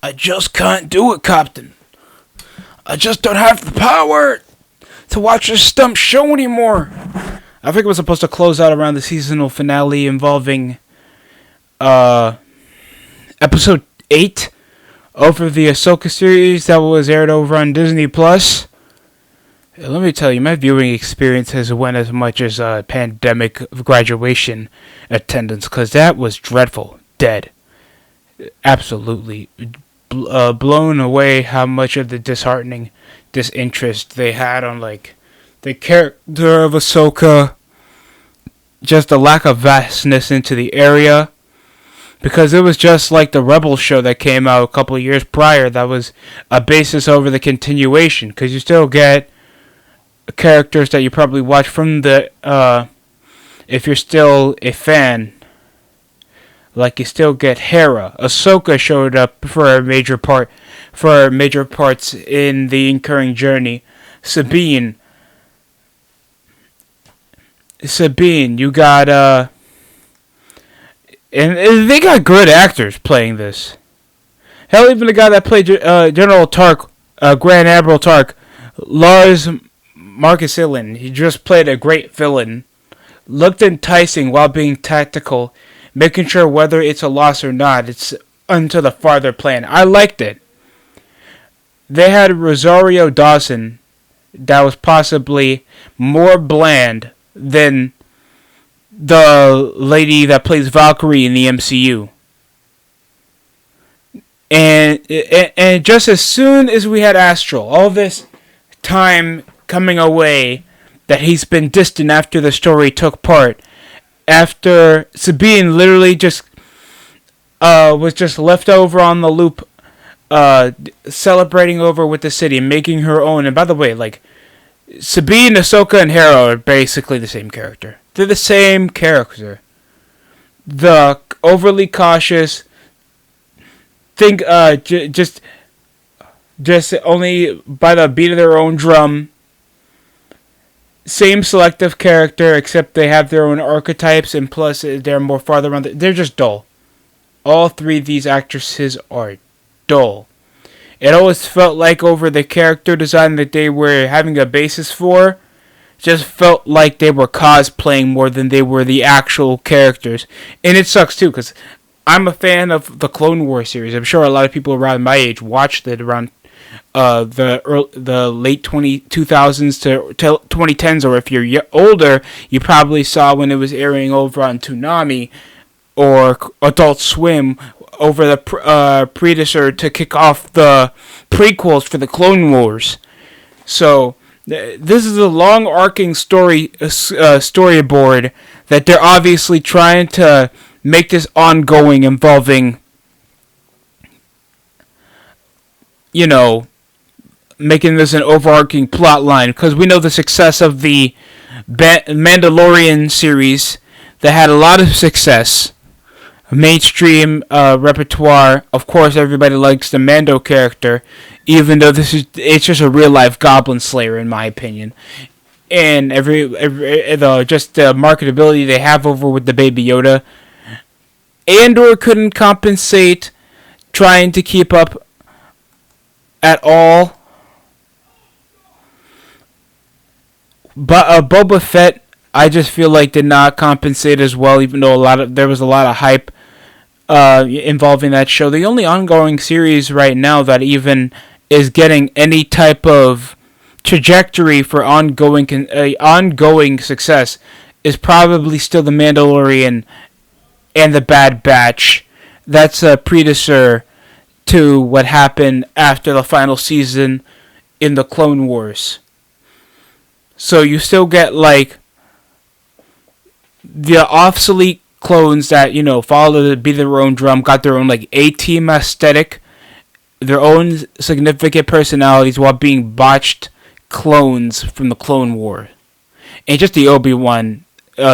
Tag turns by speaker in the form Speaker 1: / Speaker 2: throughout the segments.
Speaker 1: I just can't do it, Captain. I just don't have the power to watch this stump show anymore. I think it was supposed to close out around the seasonal finale involving episode 8 over the Ahsoka series that was aired over on Disney Plus. Let me tell you, my viewing experience has went as much as pandemic graduation attendance, because that was dreadful. Dead. Absolutely. Blown away how much of the disheartening disinterest they had on, like, the character of Ahsoka. Just the lack of vastness into the area. Because it was just like the Rebels show that came out a couple of years prior that was a basis over the continuation. Because you still get characters that you probably watch from the, if you're still a fan, like you still get Hera. Ahsoka showed up for major parts in the Incurring Journey. Sabine, you got, and they got good actors playing this. Hell, even the guy that played General Tark, Grand Admiral Tark, Lars Marcus-Ilin, he just played a great villain. Looked enticing while being tactical, making sure whether it's a loss or not, it's unto the farther plan. I liked it. They had Rosario Dawson that was possibly more bland than the lady that plays Valkyrie in the MCU. And just as soon as we had Astral, all this time coming away that he's been distant after the story took part, after Sabine literally just was just left over on the loop, celebrating over with the city, making her own. And by the way, like, Sabine, Ahsoka, and Hera are basically the same character. They're the same character. The overly cautious, think just only by the beat of their own drum. Same selective character, except they have their own archetypes, and plus they're more farther around. They're just dull. All three of these actresses are dull. It always felt like over the character design that they were having a basis for, just felt like they were cosplaying more than they were the actual characters. And it sucks too, because I'm a fan of the Clone Wars series. I'm sure a lot of people around my age watched it around the late 2000s to 2010s, or if you're older, you probably saw when it was airing over on Toonami or Adult Swim over the predecessor to kick off the prequels for the Clone Wars. So this is a long arcing storyboard that they're obviously trying to make this ongoing, involving, you know, making this an overarching plot line, because we know the success of the Mandalorian series that had a lot of success, mainstream repertoire. Of course, everybody likes the Mando character, even though it's just a real life Goblin Slayer in my opinion. And just the marketability they have over with the Baby Yoda. Andor couldn't compensate, trying to keep up at all. But Boba Fett, I just feel like did not compensate as well, even though there was a lot of hype involving that show. The only ongoing series right now that even is getting any type of trajectory for ongoing success is probably still The Mandalorian and The Bad Batch. That's a predecessor to what happened after the final season in the Clone Wars. So you still get, like, the obsolete clones that, you know, follow the beat of their own drum, got their own, like, A-team aesthetic, their own significant personalities, while being botched clones from the Clone War. And just the Obi-Wan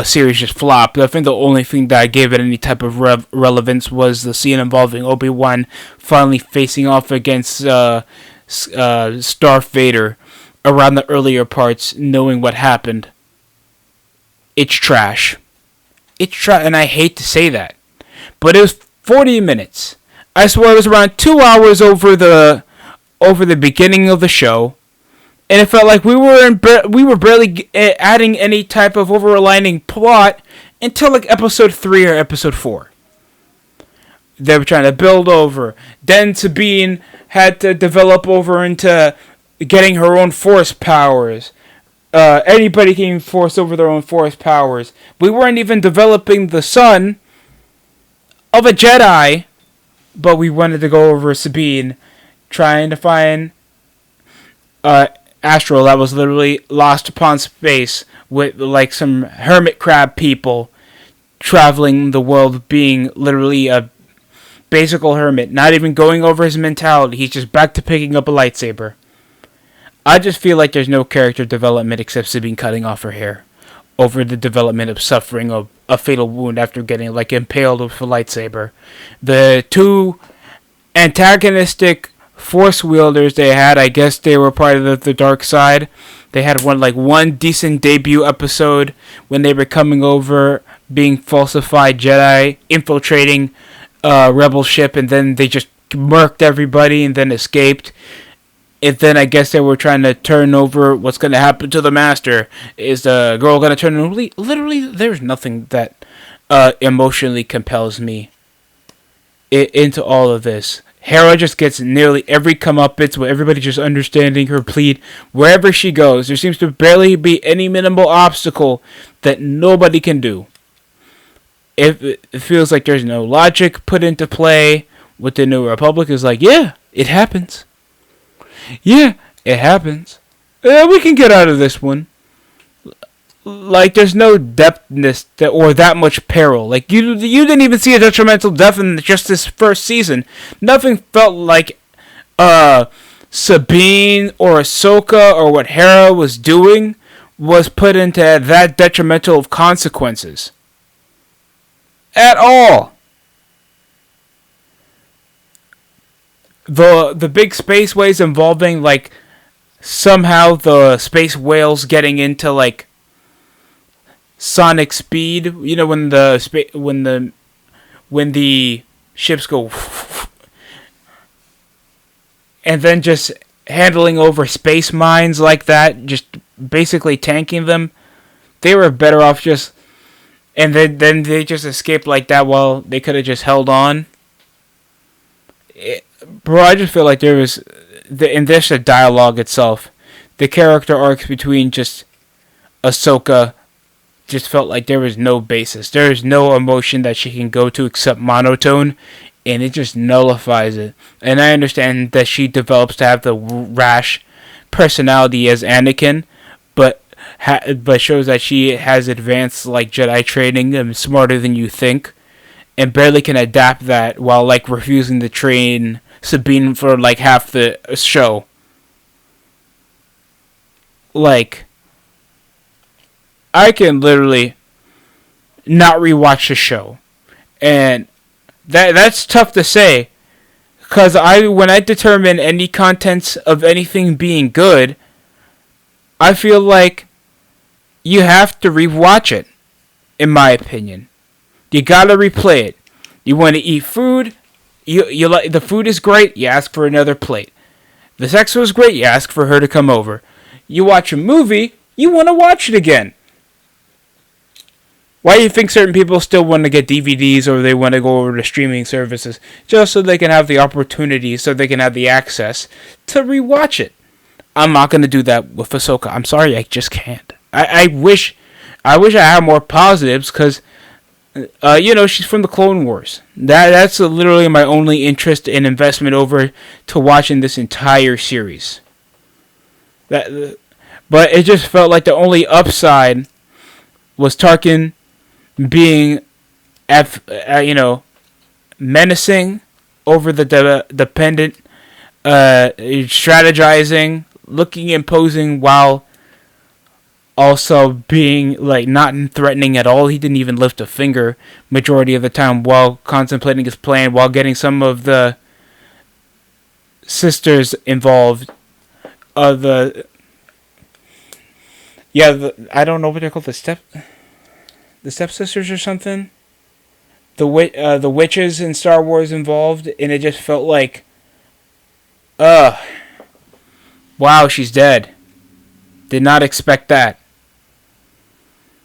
Speaker 1: series just flopped. I think the only thing that gave it any type of relevance was the scene involving Obi-Wan finally facing off against Darth Vader around the earlier parts, knowing what happened. It's trash. It's trash, and I hate to say that. But it was 40 minutes I swear it was around 2 hours over the beginning of the show, and it felt like we were barely adding any type of overlining plot until like episode 3 or episode 4. They were trying to build over. Then Sabine had to develop over into getting her own force powers. Anybody can force over their own force powers. We weren't even developing the son of a Jedi, but we wanted to go over Sabine, trying to find Astral that was literally lost upon space with like some hermit crab people traveling the world, being literally a basical hermit, not even going over his mentality. He's just back to picking up a lightsaber. I just feel like there's no character development except Sabine cutting off her hair over the development of suffering a fatal wound after getting like impaled with a lightsaber. The two antagonistic force wielders they had, I guess they were part of the dark side. They had one decent debut episode when they were coming over, being falsified Jedi, infiltrating a rebel ship, and then they just murked everybody and then escaped. And then I guess they were trying to turn over what's going to happen to the master. Is the girl going to turn over? Literally, there's nothing that emotionally compels me into all of this. Hera just gets nearly every comeuppance with everybody just understanding her plead wherever she goes. There seems to barely be any minimal obstacle that nobody can do. It feels like there's no logic put into play with the New Republic. Is like, yeah, it happens. Yeah, it happens. We can get out of this one. Like, there's no depthness or that much peril. Like, you didn't even see a detrimental death in just this first season. Nothing felt like Sabine or Ahsoka or what Hera was doing was put into that detrimental of consequences. At all. The big spaceways involving, like, somehow the space whales getting into, like, sonic speed, you know, when the ships go and then just handling over space mines like that, just basically tanking them. They were better off just, and then they just escaped like that while they could have just held on. Bro, I just feel like there was, in this the dialogue itself, the character arcs between just Ahsoka just felt like there was no basis. There is no emotion that she can go to except monotone, and it just nullifies it. And I understand that she develops to have the rash personality as Anakin, but shows that she has advanced like Jedi training and smarter than you think, and barely can adapt that while like refusing to train Sabine for like half the show. Like, I can literally not rewatch the show, and that's tough to say, because when I determine any contents of anything being good, I feel like you have to rewatch it. In my opinion, you gotta replay it. You want to eat food, you like the food is great, you ask for another plate. The sex was great, you ask for her to come over. You watch a movie, you want to watch it again. Why do you think certain people still want to get DVDs or they want to go over to streaming services? Just so they can have the opportunity, so they can have the access to rewatch it. I'm not going to do that with Ahsoka. I'm sorry, I just can't. I wish I had more positives, because, she's from the Clone Wars. That's literally my only interest and investment over to watching this entire series. But it just felt like the only upside was Tarkin being, menacing over the dependent, strategizing, looking imposing, while also being like not threatening at all. He didn't even lift a finger majority of the time while contemplating his plan, while getting some of the sisters involved. I don't know what they're called, the stepsisters or something. the witches in Star Wars involved, and it just felt like, wow, she's dead. Did not expect that.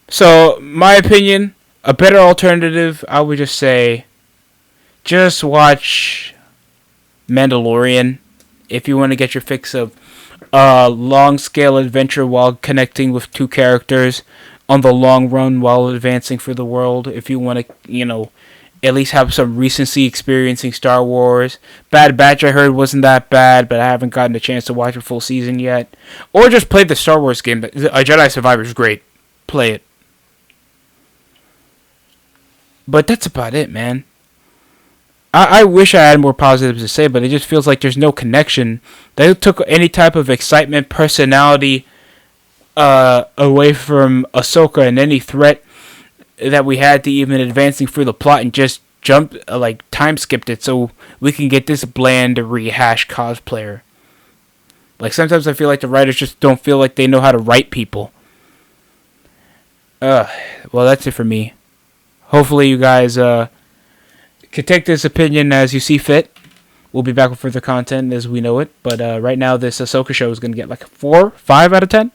Speaker 1: So, my opinion, a better alternative, I would just say, just watch Mandalorian if you want to get your fix of a long scale adventure while connecting with two characters on the long run while advancing for the world. If you want to, at least have some recency experiencing Star Wars. Bad Batch, I heard, wasn't that bad, but I haven't gotten a chance to watch a full season yet. Or just play the Star Wars game. A Jedi Survivor is great. Play it. But that's about it, man. I wish I had more positives to say, but it just feels like there's no connection. They took any type of excitement, personality away from Ahsoka and any threat that we had to even advancing through the plot and just time skipped it so we can get this bland rehash cosplayer. Like, sometimes I feel like the writers just don't feel like they know how to write people. Well, that's it for me. Hopefully you guys can take this opinion as you see fit. We'll be back with further content as we know it. But right now, this Ahsoka show is going to get like a 4, 5 out of 10.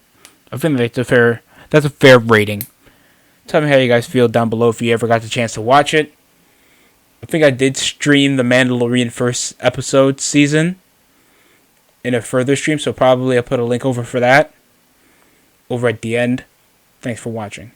Speaker 1: I think that's a fair rating. Tell me how you guys feel down below if you ever got the chance to watch it. I think I did stream the Mandalorian first episode season in a further stream, so probably I'll put a link over for that over at the end. Thanks for watching.